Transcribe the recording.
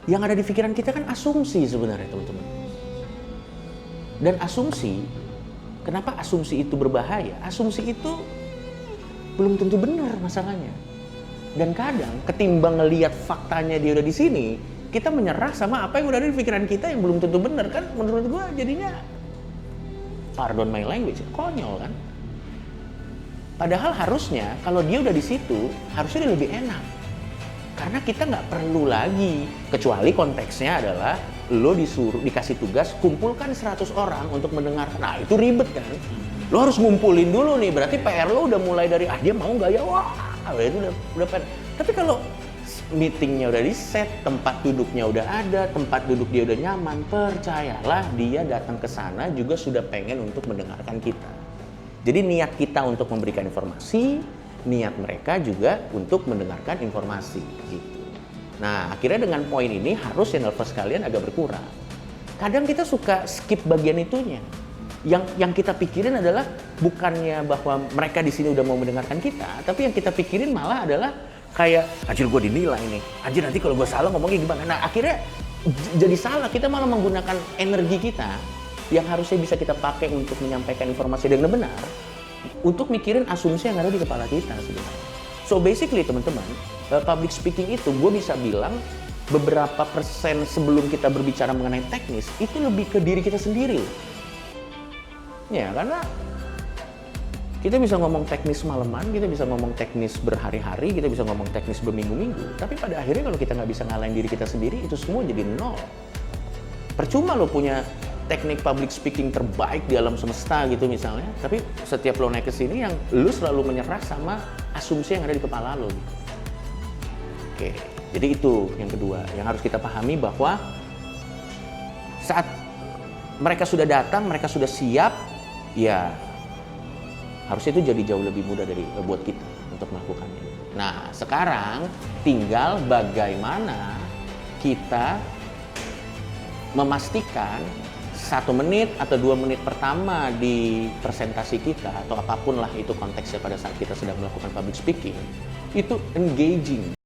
Yang ada di pikiran kita kan asumsi sebenarnya, teman-teman. Dan asumsi, kenapa asumsi itu berbahaya? Asumsi itu belum tentu benar masalahnya. Dan kadang ketimbang ngelihat faktanya dia udah di sini, kita menyerah sama apa yang udah ada di pikiran kita yang belum tentu benar kan? Menurut gua jadinya, pardon my language, konyol kan? Padahal harusnya kalau dia udah di situ, harusnya dia lebih enak. Karena kita nggak perlu lagi, kecuali konteksnya adalah lo dikasih tugas kumpulkan 100 orang untuk mendengarkan. Nah itu ribet kan? Lo harus ngumpulin dulu nih, berarti PR lo udah mulai dari dia mau nggak ya, wah itu udah PR. Tapi kalau meetingnya udah di set, tempat duduknya udah ada, tempat duduk dia udah nyaman, percayalah dia datang ke sana juga sudah pengen untuk mendengarkan kita. Jadi niat kita untuk memberikan informasi, niat mereka juga untuk mendengarkan informasi gitu. Nah akhirnya dengan poin ini harusnya nervous kalian agak berkurang. Kadang kita suka skip bagian itunya. Yang kita pikirin adalah bukannya bahwa mereka di sini udah mau mendengarkan kita, tapi yang kita pikirin malah adalah kayak anjir gue dinilai nih, anjir nanti kalau gue salah ngomongnya gimana. Nah akhirnya jadi salah, kita malah menggunakan energi kita yang harusnya bisa kita pakai untuk menyampaikan informasi dengan benar untuk mikirin asumsi yang ada di kepala kita sebenarnya. So basically teman-teman, public speaking itu gue bisa bilang beberapa persen sebelum kita berbicara mengenai teknis itu lebih ke diri kita sendiri. Ya karena kita bisa ngomong teknis malaman, kita bisa ngomong teknis berhari-hari, kita bisa ngomong teknis berminggu-minggu. Tapi pada akhirnya kalau kita nggak bisa ngalahin diri kita sendiri, itu semua jadi nol. Percuma lo punya teknik public speaking terbaik di alam semesta gitu misalnya, tapi setiap lo naik ke sini yang lo selalu menyerah sama asumsi yang ada di kepala lo gitu. Oke, jadi itu yang kedua yang harus kita pahami, bahwa saat mereka sudah datang, mereka sudah siap, ya harusnya itu jadi jauh lebih mudah buat kita untuk melakukannya. Nah, sekarang tinggal bagaimana kita memastikan 1 menit atau 2 menit pertama di presentasi kita atau apapun lah itu konteksnya pada saat kita sedang melakukan public speaking itu engaging.